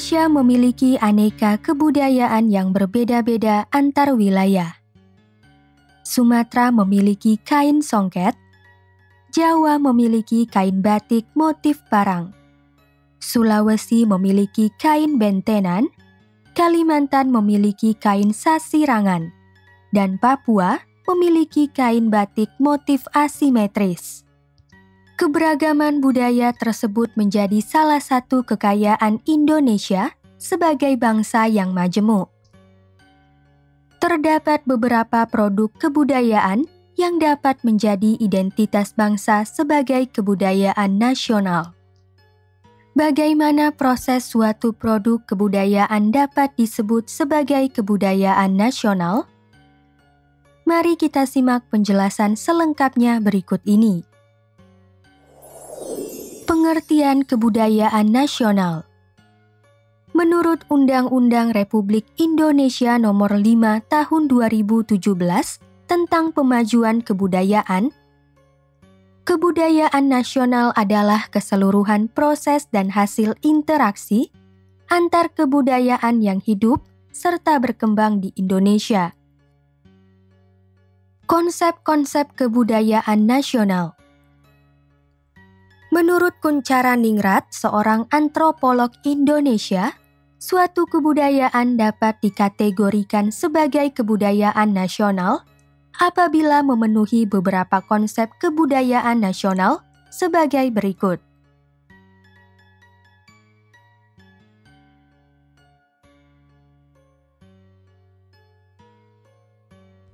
Indonesia memiliki aneka kebudayaan yang berbeda-beda antar wilayah. Sumatera memiliki kain songket, Jawa memiliki kain batik motif parang, Sulawesi memiliki kain bentenan, Kalimantan memiliki kain sasirangan, dan Papua memiliki kain batik motif asimetris. Keberagaman budaya tersebut menjadi salah satu kekayaan Indonesia sebagai bangsa yang majemuk. Terdapat beberapa produk kebudayaan yang dapat menjadi identitas bangsa sebagai kebudayaan nasional. Bagaimana proses suatu produk kebudayaan dapat disebut sebagai kebudayaan nasional? Mari kita simak penjelasan selengkapnya berikut ini. Pengertian kebudayaan nasional. Menurut Undang-Undang Republik Indonesia Nomor 5 Tahun 2017 tentang Pemajuan Kebudayaan, kebudayaan nasional adalah keseluruhan proses dan hasil interaksi antar kebudayaan yang hidup serta berkembang di Indonesia. Konsep-konsep kebudayaan nasional. Menurut Kunchara Ningrat, seorang antropolog Indonesia, suatu kebudayaan dapat dikategorikan sebagai kebudayaan nasional apabila memenuhi beberapa konsep kebudayaan nasional sebagai berikut.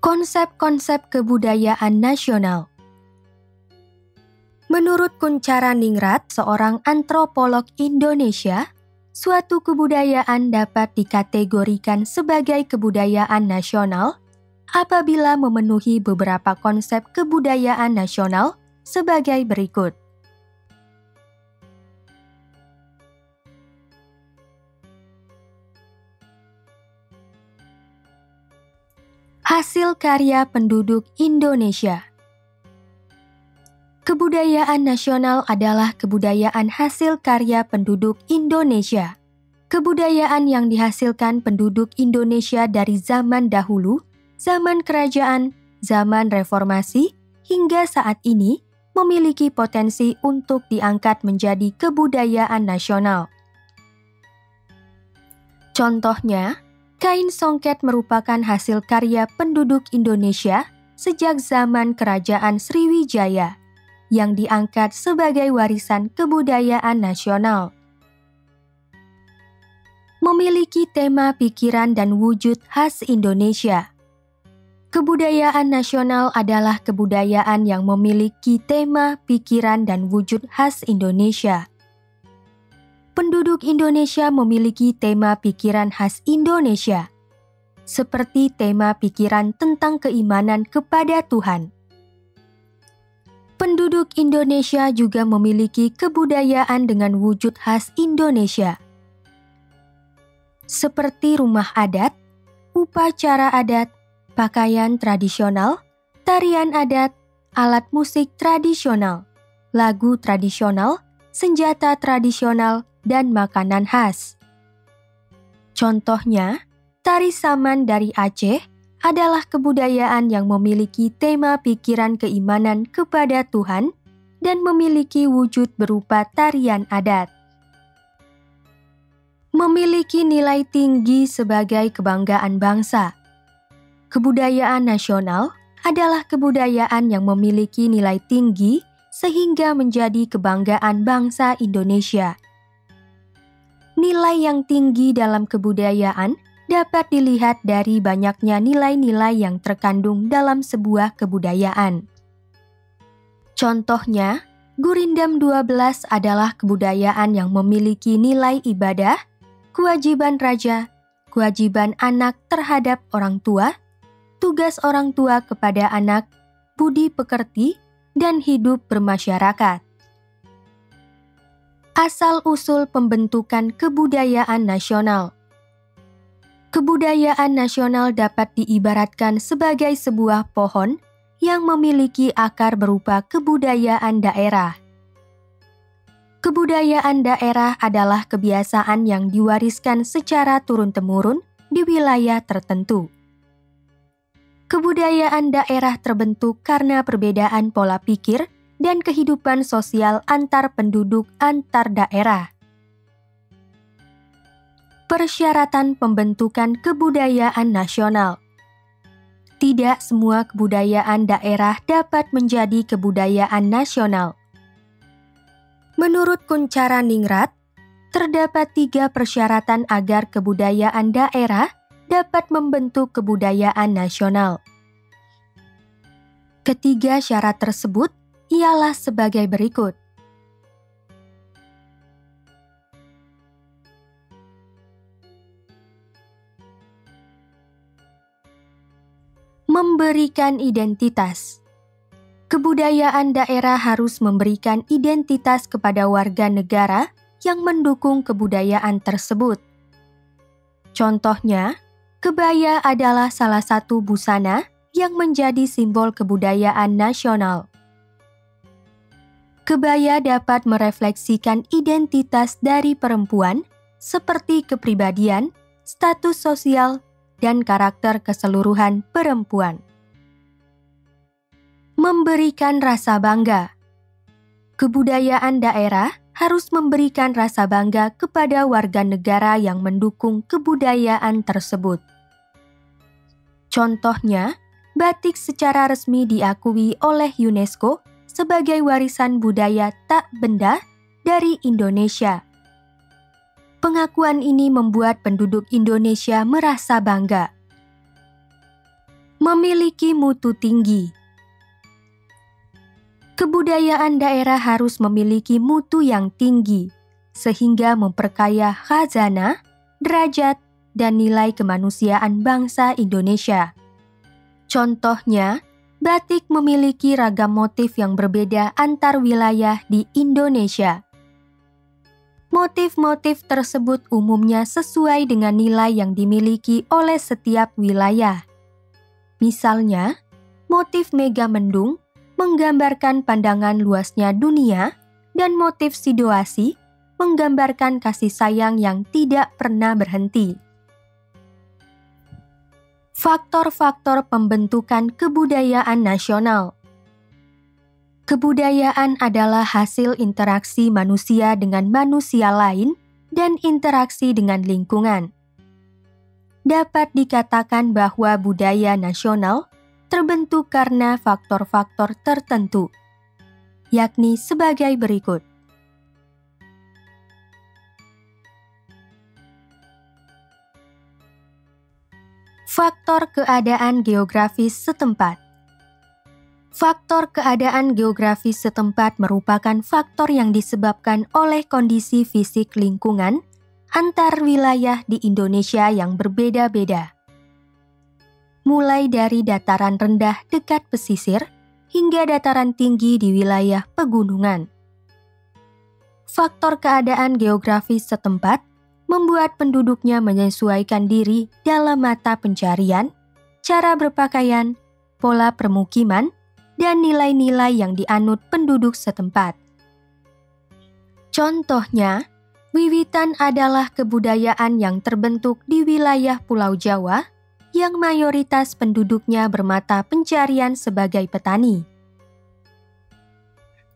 Konsep-konsep kebudayaan nasional. Menurut Kunchara Ningrat, seorang antropolog Indonesia, suatu kebudayaan dapat dikategorikan sebagai kebudayaan nasional apabila memenuhi beberapa konsep kebudayaan nasional sebagai berikut. Hasil karya penduduk Indonesia. Kebudayaan nasional adalah kebudayaan hasil karya penduduk Indonesia. Kebudayaan yang dihasilkan penduduk Indonesia dari zaman dahulu, zaman kerajaan, zaman reformasi, hingga saat ini memiliki potensi untuk diangkat menjadi kebudayaan nasional. Contohnya, kain songket merupakan hasil karya penduduk Indonesia sejak zaman Kerajaan Sriwijaya, yang diangkat sebagai warisan kebudayaan nasional. Memiliki tema pikiran dan wujud khas Indonesia. Kebudayaan nasional adalah kebudayaan yang memiliki tema, pikiran, dan wujud khas Indonesia. Penduduk Indonesia memiliki tema pikiran khas Indonesia, seperti tema pikiran tentang keimanan kepada Tuhan. Penduduk Indonesia juga memiliki kebudayaan dengan wujud khas Indonesia, seperti rumah adat, upacara adat, pakaian tradisional, tarian adat, alat musik tradisional, lagu tradisional, senjata tradisional, dan makanan khas. Contohnya, tari saman dari Aceh adalah kebudayaan yang memiliki tema pikiran keimanan kepada Tuhan dan memiliki wujud berupa tarian adat. Memiliki nilai tinggi sebagai kebanggaan bangsa. Kebudayaan nasional adalah kebudayaan yang memiliki nilai tinggi sehingga menjadi kebanggaan bangsa Indonesia. Nilai yang tinggi dalam kebudayaan dapat dilihat dari banyaknya nilai-nilai yang terkandung dalam sebuah kebudayaan. Contohnya, Gurindam 12 adalah kebudayaan yang memiliki nilai ibadah, kewajiban raja, kewajiban anak terhadap orang tua, tugas orang tua kepada anak, budi pekerti, dan hidup bermasyarakat. Asal-usul pembentukan kebudayaan nasional. Kebudayaan nasional dapat diibaratkan sebagai sebuah pohon yang memiliki akar berupa kebudayaan daerah. Kebudayaan daerah adalah kebiasaan yang diwariskan secara turun-temurun di wilayah tertentu. Kebudayaan daerah terbentuk karena perbedaan pola pikir dan kehidupan sosial antar penduduk antar daerah. Persyaratan pembentukan kebudayaan nasional. Tidak semua kebudayaan daerah dapat menjadi kebudayaan nasional. Menurut Kunchara Ningrat, terdapat 3 persyaratan agar kebudayaan daerah dapat membentuk kebudayaan nasional. Ketiga syarat tersebut ialah sebagai berikut. Memberikan identitas. Kebudayaan daerah harus memberikan identitas kepada warga negara yang mendukung kebudayaan tersebut. Contohnya, kebaya adalah salah satu busana yang menjadi simbol kebudayaan nasional. Kebaya dapat merefleksikan identitas dari perempuan seperti kepribadian, status sosial, dan karakter keseluruhan perempuan. Memberikan rasa bangga. Kebudayaan daerah harus memberikan rasa bangga kepada warga negara yang mendukung kebudayaan tersebut. Contohnya, batik secara resmi diakui oleh UNESCO sebagai warisan budaya tak benda dari Indonesia. Pengakuan ini membuat penduduk Indonesia merasa bangga. Memiliki mutu tinggi. Kebudayaan daerah harus memiliki mutu yang tinggi, sehingga memperkaya khazanah, derajat, dan nilai kemanusiaan bangsa Indonesia. Contohnya, batik memiliki ragam motif yang berbeda antar wilayah di Indonesia. Motif-motif tersebut umumnya sesuai dengan nilai yang dimiliki oleh setiap wilayah. Misalnya, motif Megamendung menggambarkan pandangan luasnya dunia, dan motif Sidoasi menggambarkan kasih sayang yang tidak pernah berhenti. Faktor-faktor pembentukan kebudayaan nasional. Kebudayaan adalah hasil interaksi manusia dengan manusia lain dan interaksi dengan lingkungan. Dapat dikatakan bahwa budaya nasional terbentuk karena faktor-faktor tertentu, yakni sebagai berikut. Faktor keadaan geografis setempat. Faktor keadaan geografis setempat merupakan faktor yang disebabkan oleh kondisi fisik lingkungan antar wilayah di Indonesia yang berbeda-beda. Mulai dari dataran rendah dekat pesisir hingga dataran tinggi di wilayah pegunungan. Faktor keadaan geografis setempat membuat penduduknya menyesuaikan diri dalam mata pencarian, cara berpakaian, pola permukiman, dan nilai-nilai yang dianut penduduk setempat. Contohnya, wiwitan adalah kebudayaan yang terbentuk di wilayah Pulau Jawa yang mayoritas penduduknya bermata pencarian sebagai petani.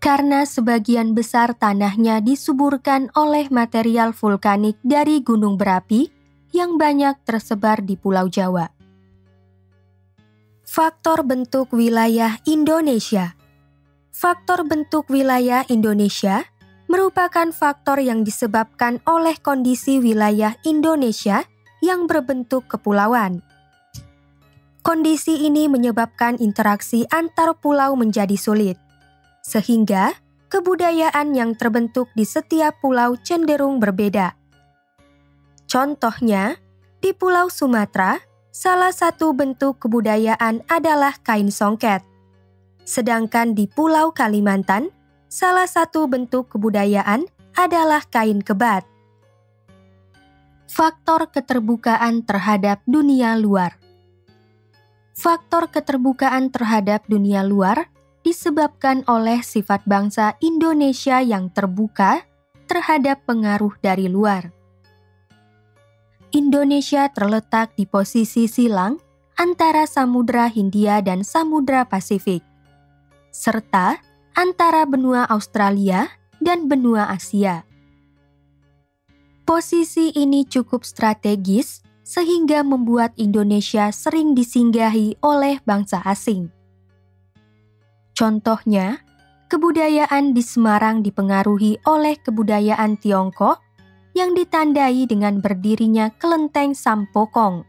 Karena sebagian besar tanahnya disuburkan oleh material vulkanik dari gunung berapi yang banyak tersebar di Pulau Jawa. Faktor bentuk wilayah Indonesia. Faktor bentuk wilayah Indonesia merupakan faktor yang disebabkan oleh kondisi wilayah Indonesia yang berbentuk kepulauan. Kondisi ini menyebabkan interaksi antar pulau menjadi sulit, sehingga kebudayaan yang terbentuk di setiap pulau cenderung berbeda. Contohnya, di Pulau Sumatera, salah satu bentuk kebudayaan adalah kain songket. Sedangkan di Pulau Kalimantan, salah satu bentuk kebudayaan adalah kain kebat. Faktor keterbukaan terhadap dunia luar. Faktor keterbukaan terhadap dunia luar disebabkan oleh sifat bangsa Indonesia yang terbuka terhadap pengaruh dari luar. Indonesia terletak di posisi silang antara Samudra Hindia dan Samudra Pasifik, serta antara benua Australia dan benua Asia. Posisi ini cukup strategis sehingga membuat Indonesia sering disinggahi oleh bangsa asing. Contohnya, kebudayaan di Semarang dipengaruhi oleh kebudayaan Tiongkok yang ditandai dengan berdirinya Kelenteng Sampokong.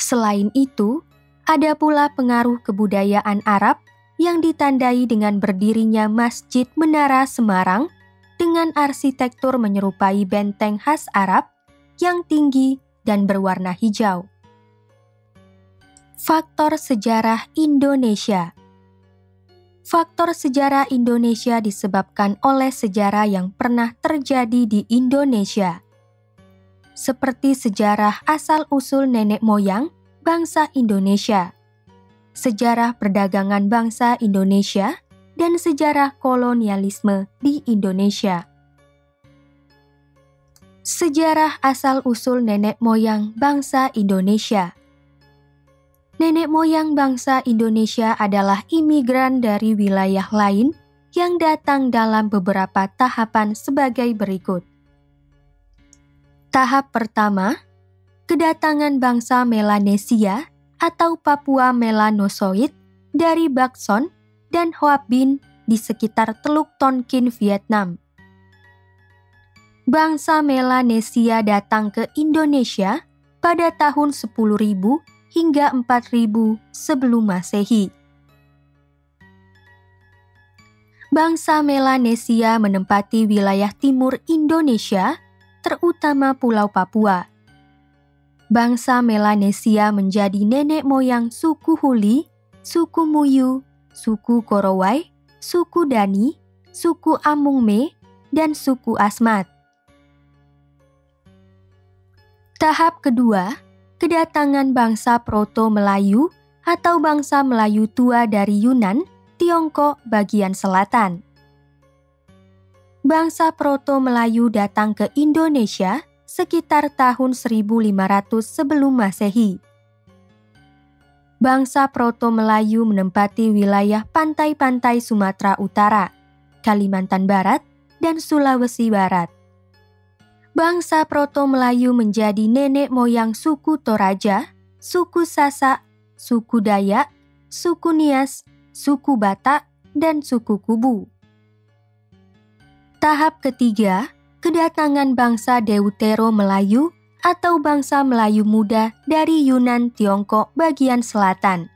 Selain itu, ada pula pengaruh kebudayaan Arab yang ditandai dengan berdirinya Masjid Menara Semarang dengan arsitektur menyerupai benteng khas Arab yang tinggi dan berwarna hijau. Faktor sejarah Indonesia. Faktor sejarah Indonesia disebabkan oleh sejarah yang pernah terjadi di Indonesia, seperti sejarah asal-usul nenek moyang bangsa Indonesia, sejarah perdagangan bangsa Indonesia, dan sejarah kolonialisme di Indonesia. Sejarah asal-usul nenek moyang bangsa Indonesia. Nenek moyang bangsa Indonesia adalah imigran dari wilayah lain yang datang dalam beberapa tahapan sebagai berikut. Tahap pertama, kedatangan bangsa Melanesia atau Papua Melanosoid dari Bakson dan Hoa Binh di sekitar Teluk Tonkin, Vietnam. Bangsa Melanesia datang ke Indonesia pada tahun 10.000 hingga 4.000 sebelum Masehi. Bangsa Melanesia menempati wilayah timur Indonesia, terutama Pulau Papua. Bangsa Melanesia menjadi nenek moyang suku Huli, suku Muyu, suku Korowai, suku Dani, suku Amungme, dan suku Asmat. Tahap kedua, kedatangan bangsa Proto-Melayu atau bangsa Melayu tua dari Yunan, Tiongkok bagian selatan. Bangsa Proto-Melayu datang ke Indonesia sekitar tahun 1500 sebelum Masehi. Bangsa Proto-Melayu menempati wilayah pantai-pantai Sumatera Utara, Kalimantan Barat, dan Sulawesi Barat. Bangsa Proto-Melayu menjadi nenek moyang suku Toraja, suku Sasak, suku Dayak, suku Nias, suku Batak, dan suku Kubu. Tahap ketiga, kedatangan bangsa Deutero-Melayu atau bangsa Melayu muda dari Yunan Tiongkok bagian selatan.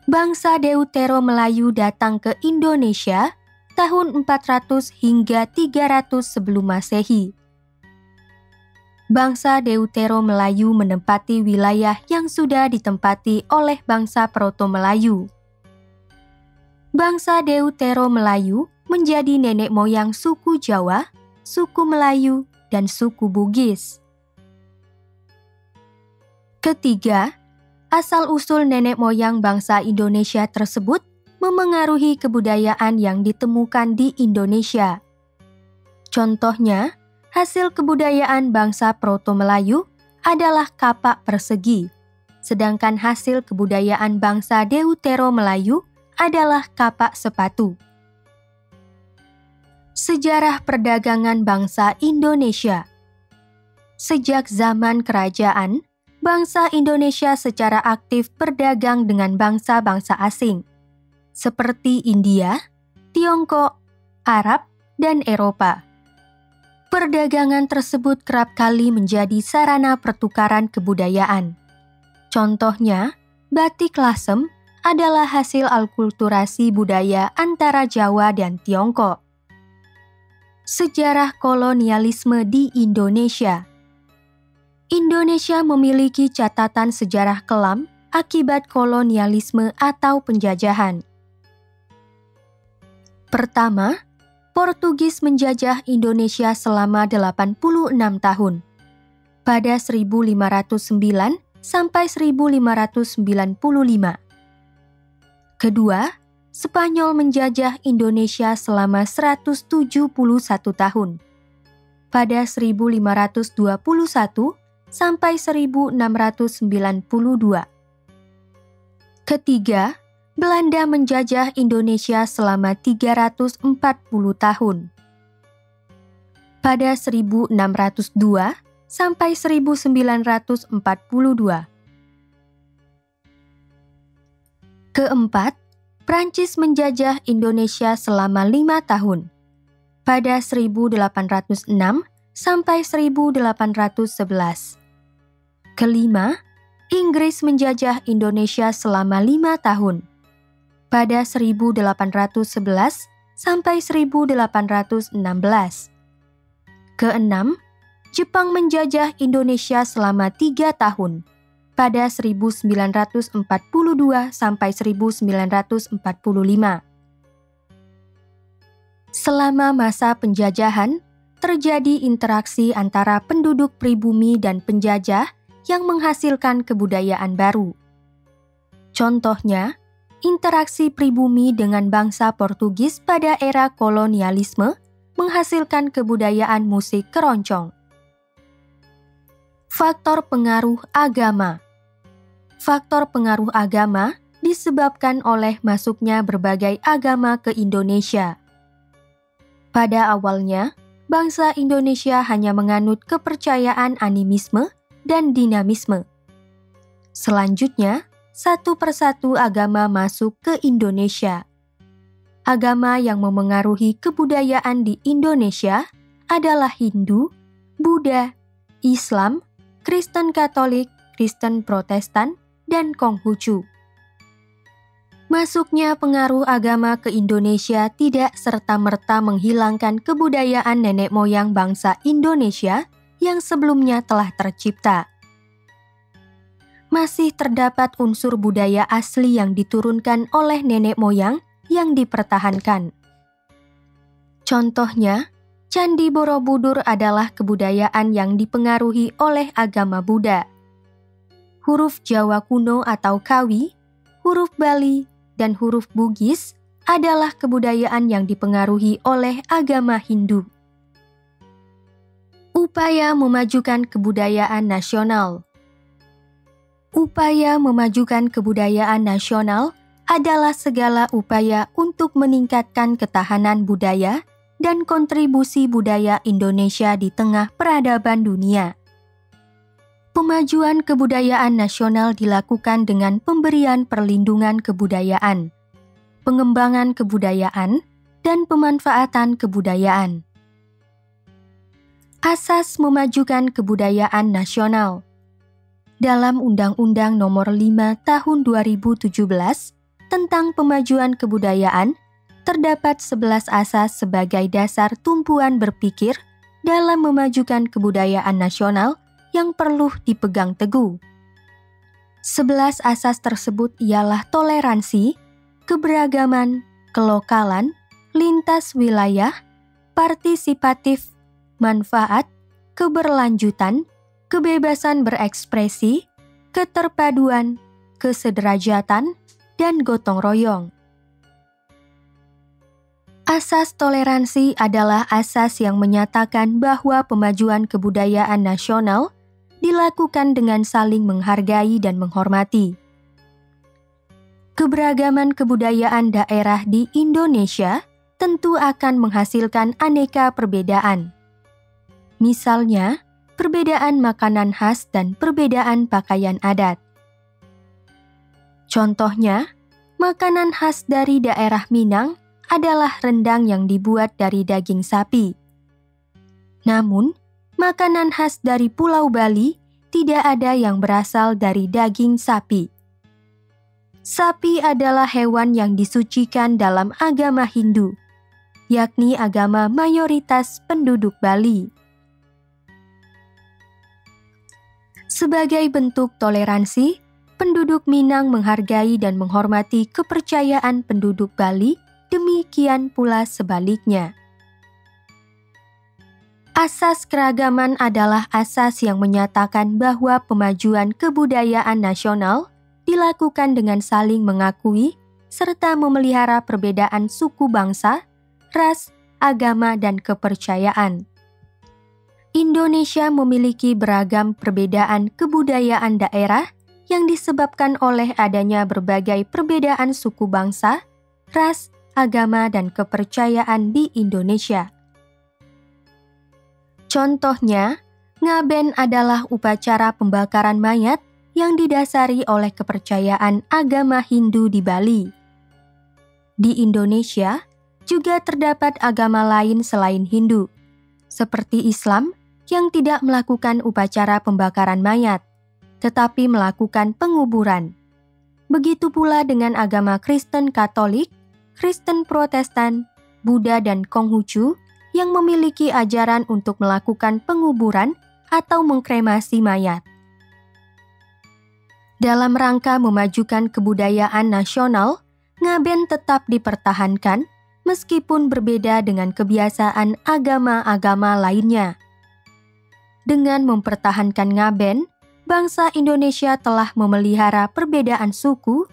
Bangsa Deutero-Melayu datang ke Indonesia tahun 400 hingga 300 sebelum Masehi. Bangsa Deutero-Melayu menempati wilayah yang sudah ditempati oleh bangsa Proto-Melayu. Bangsa Deutero-Melayu menjadi nenek moyang suku Jawa, suku Melayu, dan suku Bugis. Ketiga, asal-usul nenek moyang bangsa Indonesia tersebut memengaruhi kebudayaan yang ditemukan di Indonesia. Contohnya, hasil kebudayaan bangsa Proto-Melayu adalah kapak persegi, sedangkan hasil kebudayaan bangsa Deutero-Melayu adalah kapak sepatu. Sejarah perdagangan bangsa Indonesia. Sejak zaman kerajaan, bangsa Indonesia secara aktif berdagang dengan bangsa-bangsa asing, seperti India, Tiongkok, Arab, dan Eropa. Perdagangan tersebut kerap kali menjadi sarana pertukaran kebudayaan. Contohnya, batik lasem adalah hasil alkulturasi budaya antara Jawa dan Tiongkok. Sejarah kolonialisme di Indonesia. Indonesia memiliki catatan sejarah kelam akibat kolonialisme atau penjajahan. Pertama, Portugis menjajah Indonesia selama 86 tahun, pada 1509 sampai 1595. Kedua, Spanyol menjajah Indonesia selama 171 tahun. Pada 1521 sampai 1692. Ketiga, Belanda menjajah Indonesia selama 340 tahun. Pada 1602 sampai 1942. Keempat, Prancis menjajah Indonesia selama 5 tahun. Pada 1806 sampai 1811. Kelima, Inggris menjajah Indonesia selama 5 tahun. Pada 1811 sampai 1816. Keenam, Jepang menjajah Indonesia selama 3 tahun. Pada 1942 sampai 1945. Selama masa penjajahan, terjadi interaksi antara penduduk pribumi dan penjajah yang menghasilkan kebudayaan baru. Contohnya, interaksi pribumi dengan bangsa Portugis pada era kolonialisme menghasilkan kebudayaan musik keroncong. Faktor pengaruh agama. Faktor pengaruh agama disebabkan oleh masuknya berbagai agama ke Indonesia. Pada awalnya, bangsa Indonesia hanya menganut kepercayaan animisme dan dinamisme. Selanjutnya, satu persatu agama masuk ke Indonesia. Agama yang memengaruhi kebudayaan di Indonesia adalah Hindu, Buddha, Islam, Kristen Katolik, Kristen Protestan, dan Konghucu. Masuknya pengaruh agama ke Indonesia tidak serta-merta menghilangkan kebudayaan nenek moyang bangsa Indonesia yang sebelumnya telah tercipta. Masih terdapat unsur budaya asli yang diturunkan oleh nenek moyang yang dipertahankan. Contohnya, Candi Borobudur adalah kebudayaan yang dipengaruhi oleh agama Buddha. Huruf Jawa kuno atau Kawi, huruf Bali, dan huruf Bugis adalah kebudayaan yang dipengaruhi oleh agama Hindu. Upaya memajukan kebudayaan nasional. Upaya memajukan kebudayaan nasional adalah segala upaya untuk meningkatkan ketahanan budaya dan kontribusi budaya Indonesia di tengah peradaban dunia. Pemajuan kebudayaan nasional dilakukan dengan pemberian perlindungan kebudayaan, pengembangan kebudayaan, dan pemanfaatan kebudayaan. Asas memajukan kebudayaan nasional. Dalam Undang-Undang Nomor 5 Tahun 2017 tentang pemajuan kebudayaan, terdapat 11 asas sebagai dasar tumpuan berpikir dalam memajukan kebudayaan nasional yang perlu dipegang teguh. 11 asas tersebut ialah toleransi, keberagaman, kelokalan, lintas wilayah, partisipatif, manfaat, keberlanjutan, kebebasan berekspresi, keterpaduan, kesederajatan, dan gotong royong. Asas toleransi adalah asas yang menyatakan bahwa pemajuan kebudayaan nasional dilakukan dengan saling menghargai dan menghormati. Keberagaman kebudayaan daerah di Indonesia tentu akan menghasilkan aneka perbedaan. Misalnya, perbedaan makanan khas dan perbedaan pakaian adat. Contohnya, makanan khas dari daerah Minang adalah rendang yang dibuat dari daging sapi. Namun, makanan khas dari Pulau Bali tidak ada yang berasal dari daging sapi. Sapi adalah hewan yang disucikan dalam agama Hindu, yakni agama mayoritas penduduk Bali. Sebagai bentuk toleransi, penduduk Minang menghargai dan menghormati kepercayaan penduduk Bali, demikian pula sebaliknya. Asas keragaman adalah asas yang menyatakan bahwa pemajuan kebudayaan nasional dilakukan dengan saling mengakui serta memelihara perbedaan suku bangsa, ras, agama, dan kepercayaan. Indonesia memiliki beragam perbedaan kebudayaan daerah yang disebabkan oleh adanya berbagai perbedaan suku bangsa, ras, agama, dan kepercayaan di Indonesia. Contohnya, ngaben adalah upacara pembakaran mayat yang didasari oleh kepercayaan agama Hindu di Bali. Di Indonesia, juga terdapat agama lain selain Hindu, seperti Islam yang tidak melakukan upacara pembakaran mayat, tetapi melakukan penguburan. Begitu pula dengan agama Kristen Katolik, Kristen Protestan, Buddha, dan Konghucu yang memiliki ajaran untuk melakukan penguburan atau mengkremasi mayat. Dalam rangka memajukan kebudayaan nasional, ngaben tetap dipertahankan meskipun berbeda dengan kebiasaan agama-agama lainnya. Dengan mempertahankan ngaben, bangsa Indonesia telah memelihara perbedaan suku,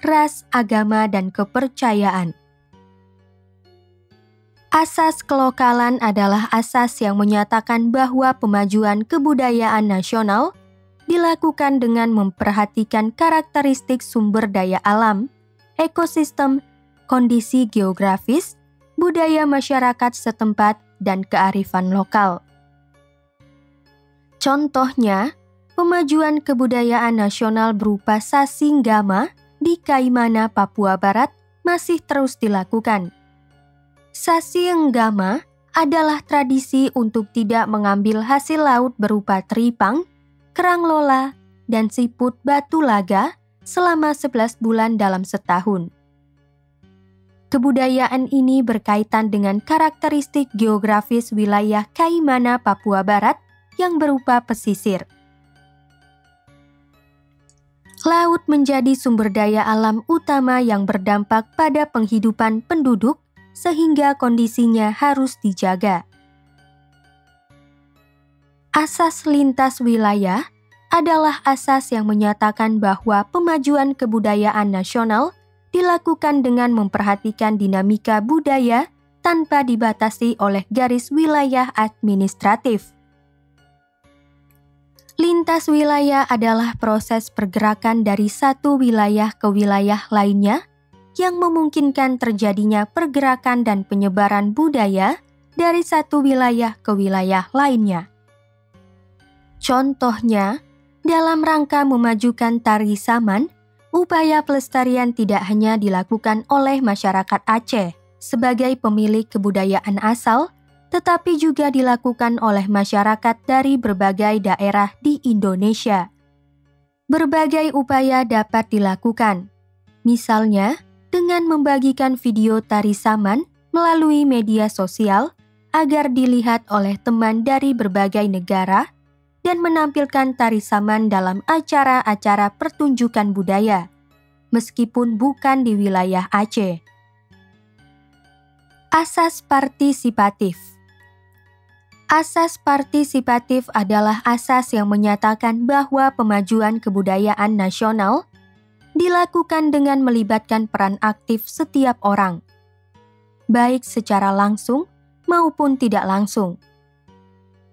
ras, agama, dan kepercayaan. Asas kelokalan adalah asas yang menyatakan bahwa pemajuan kebudayaan nasional dilakukan dengan memperhatikan karakteristik sumber daya alam, ekosistem, kondisi geografis, budaya masyarakat setempat, dan kearifan lokal. Contohnya, pemajuan kebudayaan nasional berupa Sasinggama di Kaimana, Papua Barat masih terus dilakukan. Sasinggama adalah tradisi untuk tidak mengambil hasil laut berupa teripang, kerang lola, dan siput batu laga selama 11 bulan dalam setahun. Kebudayaan ini berkaitan dengan karakteristik geografis wilayah Kaimana, Papua Barat yang berupa pesisir. Laut menjadi sumber daya alam utama yang berdampak pada penghidupan penduduk, sehingga kondisinya harus dijaga. Asas lintas wilayah adalah asas yang menyatakan bahwa pemajuan kebudayaan nasional dilakukan dengan memperhatikan dinamika budaya tanpa dibatasi oleh garis wilayah administratif. Lintas wilayah adalah proses pergerakan dari satu wilayah ke wilayah lainnya yang memungkinkan terjadinya pergerakan dan penyebaran budaya dari satu wilayah ke wilayah lainnya. Contohnya, dalam rangka memajukan tari saman, upaya pelestarian tidak hanya dilakukan oleh masyarakat Aceh sebagai pemilik kebudayaan asal, tetapi juga dilakukan oleh masyarakat dari berbagai daerah di Indonesia. Berbagai upaya dapat dilakukan, misalnya dengan membagikan video tari saman melalui media sosial agar dilihat oleh teman dari berbagai negara dan menampilkan tari saman dalam acara-acara pertunjukan budaya, meskipun bukan di wilayah Aceh. Asas partisipatif. Asas partisipatif adalah asas yang menyatakan bahwa pemajuan kebudayaan nasional dilakukan dengan melibatkan peran aktif setiap orang, baik secara langsung maupun tidak langsung.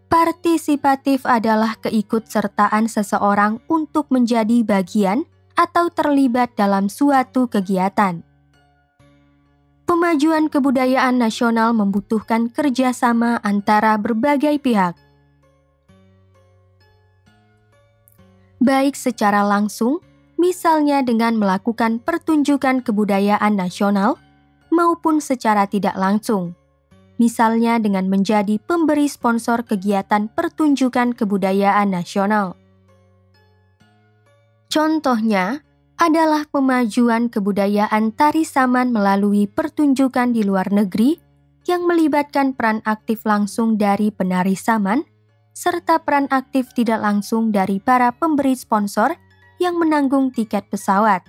Partisipatif adalah keikutsertaan seseorang untuk menjadi bagian atau terlibat dalam suatu kegiatan. Pemajuan kebudayaan nasional membutuhkan kerjasama antara berbagai pihak, baik secara langsung, misalnya dengan melakukan pertunjukan kebudayaan nasional, maupun secara tidak langsung, misalnya dengan menjadi pemberi sponsor kegiatan pertunjukan kebudayaan nasional. Contohnya adalah pemajuan kebudayaan tari saman melalui pertunjukan di luar negeri yang melibatkan peran aktif langsung dari penari saman, serta peran aktif tidak langsung dari para pemberi sponsor yang menanggung tiket pesawat,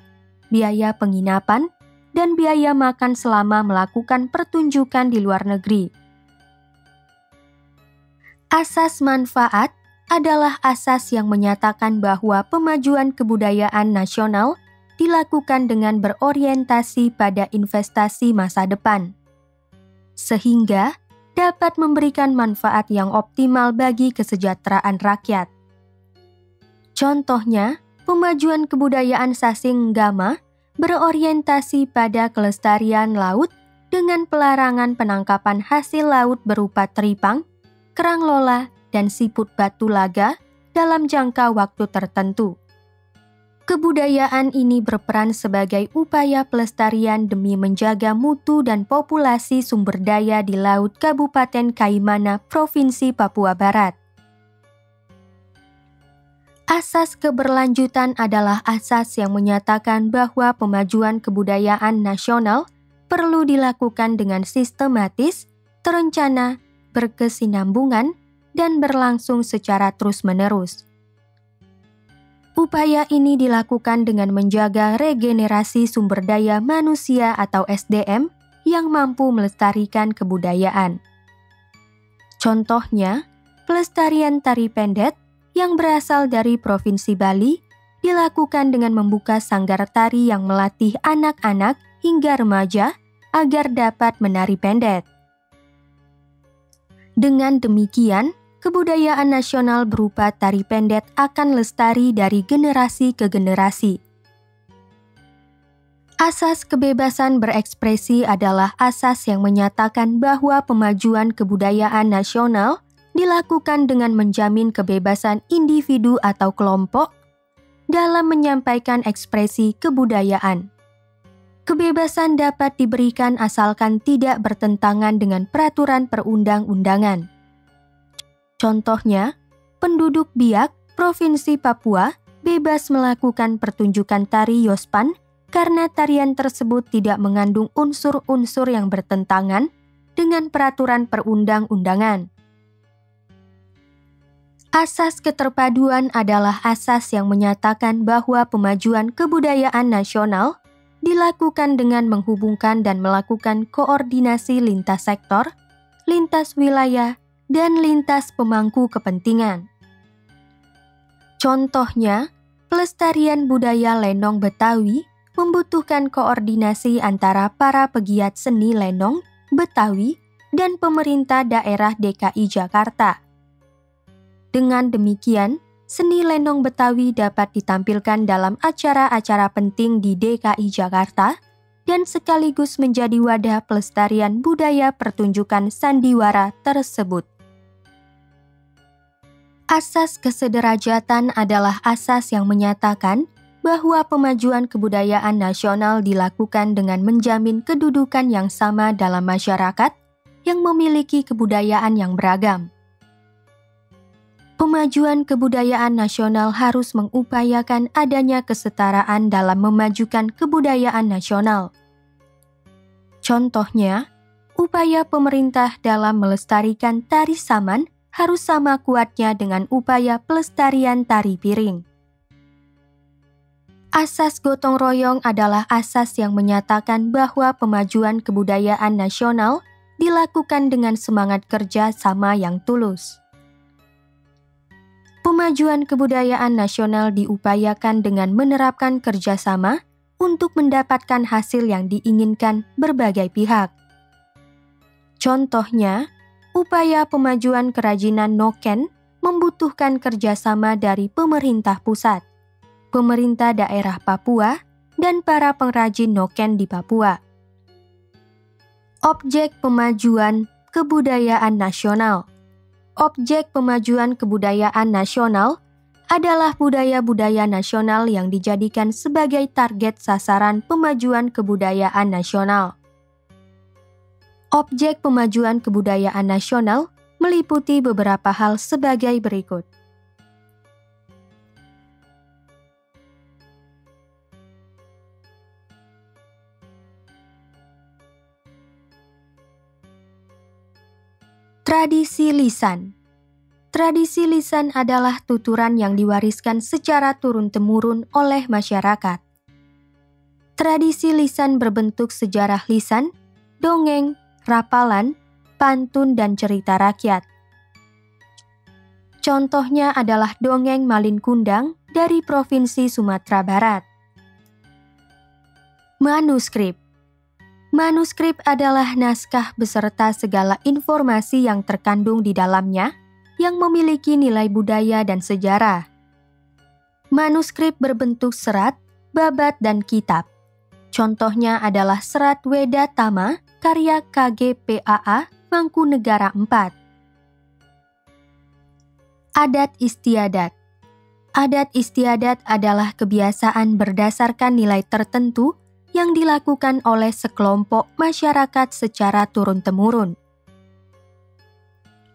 biaya penginapan, dan biaya makan selama melakukan pertunjukan di luar negeri. Asas manfaat adalah asas yang menyatakan bahwa pemajuan kebudayaan nasional dilakukan dengan berorientasi pada investasi masa depan, sehingga dapat memberikan manfaat yang optimal bagi kesejahteraan rakyat. Contohnya, pemajuan kebudayaan Sasing Gama berorientasi pada kelestarian laut dengan pelarangan penangkapan hasil laut berupa teripang, kerang lola, dan siput batu laga dalam jangka waktu tertentu. Kebudayaan ini berperan sebagai upaya pelestarian demi menjaga mutu dan populasi sumber daya di Laut Kabupaten Kaimana, Provinsi Papua Barat. Asas keberlanjutan adalah asas yang menyatakan bahwa pemajuan kebudayaan nasional perlu dilakukan dengan sistematis, terencana, berkesinambungan, dan berlangsung secara terus-menerus. Upaya ini dilakukan dengan menjaga regenerasi sumber daya manusia atau SDM yang mampu melestarikan kebudayaan. Contohnya, pelestarian tari pendet yang berasal dari Provinsi Bali dilakukan dengan membuka sanggar tari yang melatih anak-anak hingga remaja agar dapat menari pendet. Dengan demikian, kebudayaan nasional berupa tari pendet akan lestari dari generasi ke generasi. Asas kebebasan berekspresi adalah asas yang menyatakan bahwa pemajuan kebudayaan nasional dilakukan dengan menjamin kebebasan individu atau kelompok dalam menyampaikan ekspresi kebudayaan. Kebebasan dapat diberikan asalkan tidak bertentangan dengan peraturan perundang-undangan. Contohnya, penduduk Biak, Provinsi Papua, bebas melakukan pertunjukan tari Yospan karena tarian tersebut tidak mengandung unsur-unsur yang bertentangan dengan peraturan perundang-undangan. Asas keterpaduan adalah asas yang menyatakan bahwa pemajuan kebudayaan nasional dilakukan dengan menghubungkan dan melakukan koordinasi lintas sektor, lintas wilayah, dan lintas pemangku kepentingan. Contohnya, pelestarian budaya lenong Betawi membutuhkan koordinasi antara para pegiat seni lenong Betawi dan pemerintah daerah DKI Jakarta. Dengan demikian, seni lenong Betawi dapat ditampilkan dalam acara-acara penting di DKI Jakarta dan sekaligus menjadi wadah pelestarian budaya pertunjukan sandiwara tersebut. Asas kesederajatan adalah asas yang menyatakan bahwa pemajuan kebudayaan nasional dilakukan dengan menjamin kedudukan yang sama dalam masyarakat yang memiliki kebudayaan yang beragam. Pemajuan kebudayaan nasional harus mengupayakan adanya kesetaraan dalam memajukan kebudayaan nasional. Contohnya, upaya pemerintah dalam melestarikan tari saman harus sama kuatnya dengan upaya pelestarian tari piring. Asas gotong royong adalah asas yang menyatakan bahwa pemajuan kebudayaan nasional dilakukan dengan semangat kerja sama yang tulus. Pemajuan kebudayaan nasional diupayakan dengan menerapkan kerjasama untuk mendapatkan hasil yang diinginkan berbagai pihak. Contohnya, upaya pemajuan kerajinan noken membutuhkan kerjasama dari pemerintah pusat, pemerintah daerah Papua, dan para pengrajin noken di Papua. Objek pemajuan kebudayaan nasional. Objek pemajuan kebudayaan nasional adalah budaya-budaya nasional yang dijadikan sebagai target sasaran pemajuan kebudayaan nasional. Objek pemajuan kebudayaan nasional meliputi beberapa hal sebagai berikut. Tradisi lisan. Tradisi lisan adalah tuturan yang diwariskan secara turun-temurun oleh masyarakat. Tradisi lisan berbentuk sejarah lisan, dongeng, rapalan, pantun, dan cerita rakyat. Contohnya adalah dongeng Malin Kundang dari Provinsi Sumatera Barat. Manuskrip. Manuskrip adalah naskah beserta segala informasi yang terkandung di dalamnya yang memiliki nilai budaya dan sejarah. Manuskrip berbentuk serat, babat, dan kitab. Contohnya adalah Serat Weda Tama karya KGPAA Mangkunegara IV. Adat istiadat. Adat istiadat adalah kebiasaan berdasarkan nilai tertentu yang dilakukan oleh sekelompok masyarakat secara turun-temurun.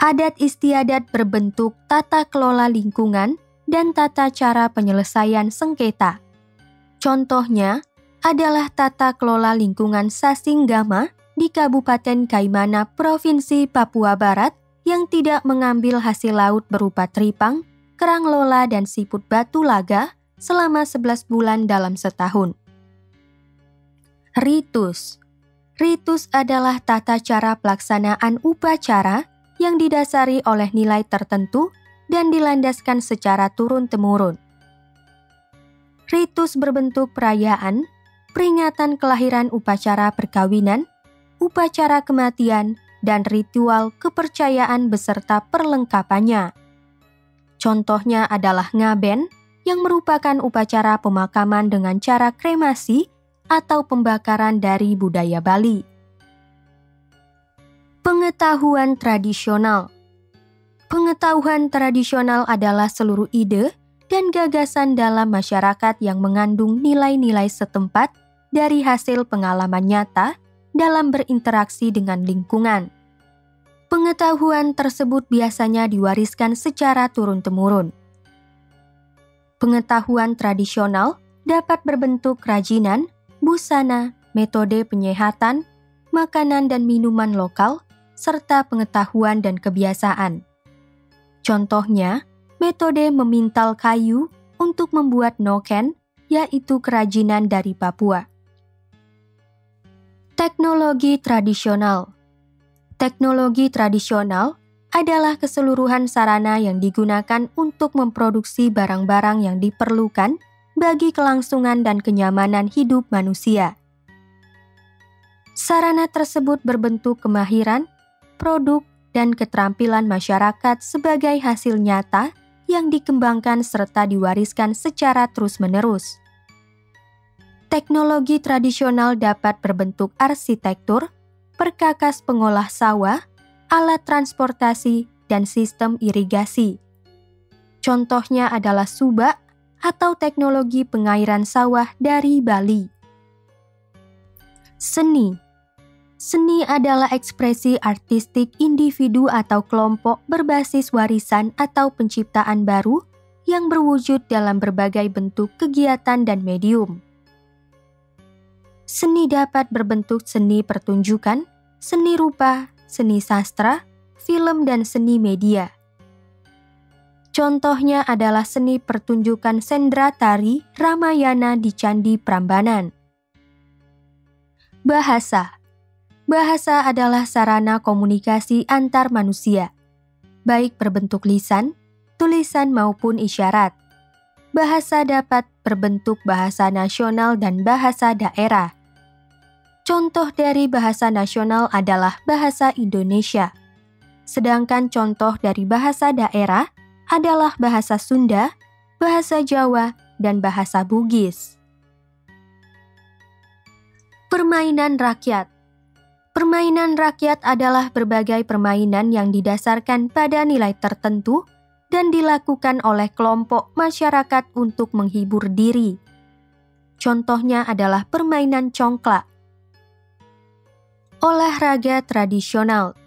Adat istiadat berbentuk tata kelola lingkungan dan tata cara penyelesaian sengketa. Contohnya adalah tata kelola lingkungan Sasinggama di Kabupaten Kaimana, Provinsi Papua Barat yang tidak mengambil hasil laut berupa teripang, kerang lola, dan siput batu laga selama 11 bulan dalam setahun. Ritus. Ritus adalah tata cara pelaksanaan upacara yang didasari oleh nilai tertentu dan dilandaskan secara turun-temurun. Ritus berbentuk perayaan, peringatan kelahiran, upacara perkawinan, upacara kematian, dan ritual kepercayaan beserta perlengkapannya. Contohnya adalah ngaben, yang merupakan upacara pemakaman dengan cara kremasi atau pembakaran dari budaya Bali. Pengetahuan tradisional. Pengetahuan tradisional adalah seluruh ide dan gagasan dalam masyarakat yang mengandung nilai-nilai setempat dari hasil pengalaman nyata dalam berinteraksi dengan lingkungan. Pengetahuan tersebut biasanya diwariskan secara turun-temurun. Pengetahuan tradisional dapat berbentuk kerajinan, busana, metode penyehatan, makanan dan minuman lokal, serta pengetahuan dan kebiasaan. Contohnya, metode memintal kayu untuk membuat noken, yaitu kerajinan dari Papua. Teknologi tradisional. Teknologi tradisional adalah keseluruhan sarana yang digunakan untuk memproduksi barang-barang yang diperlukan bagi kelangsungan dan kenyamanan hidup manusia. Sarana tersebut berbentuk kemahiran, produk, dan keterampilan masyarakat sebagai hasil nyata yang dikembangkan serta diwariskan secara terus-menerus. Teknologi tradisional dapat berbentuk arsitektur, perkakas pengolah sawah, alat transportasi, dan sistem irigasi. Contohnya adalah subak atau teknologi pengairan sawah dari Bali. Seni. Seni adalah ekspresi artistik individu atau kelompok berbasis warisan atau penciptaan baru yang berwujud dalam berbagai bentuk kegiatan dan medium. Seni dapat berbentuk seni pertunjukan, seni rupa, seni sastra, film, dan seni media. Contohnya adalah seni pertunjukan sendra tari Ramayana di Candi Prambanan. Bahasa. Bahasa adalah sarana komunikasi antar manusia, baik berbentuk lisan, tulisan maupun isyarat. Bahasa dapat berbentuk bahasa nasional dan bahasa daerah. Contoh dari bahasa nasional adalah bahasa Indonesia, sedangkan contoh dari bahasa daerah adalah bahasa Sunda, bahasa Jawa, dan bahasa Bugis. Permainan rakyat. Permainan rakyat adalah berbagai permainan yang didasarkan pada nilai tertentu dan dilakukan oleh kelompok masyarakat untuk menghibur diri. Contohnya adalah permainan congklak. Olahraga tradisional.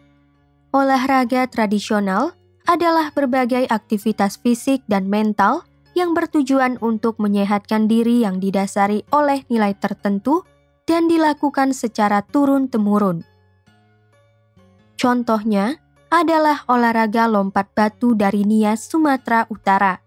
Olahraga tradisional adalah berbagai aktivitas fisik dan mental yang bertujuan untuk menyehatkan diri yang didasari oleh nilai tertentu dan dilakukan secara turun-temurun. Contohnya adalah olahraga lompat batu dari Nias, Sumatera Utara.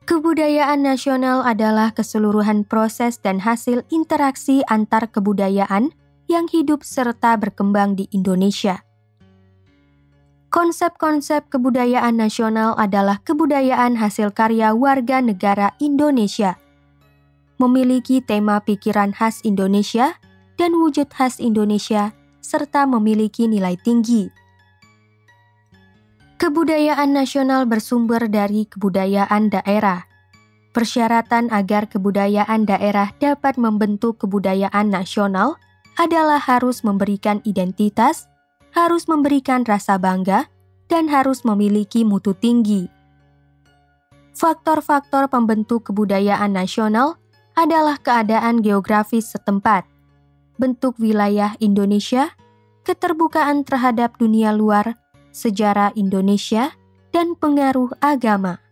Kebudayaan nasional adalah keseluruhan proses dan hasil interaksi antar kebudayaan yang hidup serta berkembang di Indonesia. Konsep-konsep kebudayaan nasional adalah kebudayaan hasil karya warga negara Indonesia, memiliki tema pikiran khas Indonesia dan wujud khas Indonesia, serta memiliki nilai tinggi. Kebudayaan nasional bersumber dari kebudayaan daerah. Persyaratan agar kebudayaan daerah dapat membentuk kebudayaan nasional adalah harus memberikan identitas, harus memberikan rasa bangga, dan harus memiliki mutu tinggi. Faktor-faktor pembentuk kebudayaan nasional adalah keadaan geografis setempat, bentuk wilayah Indonesia, keterbukaan terhadap dunia luar, sejarah Indonesia, dan pengaruh agama.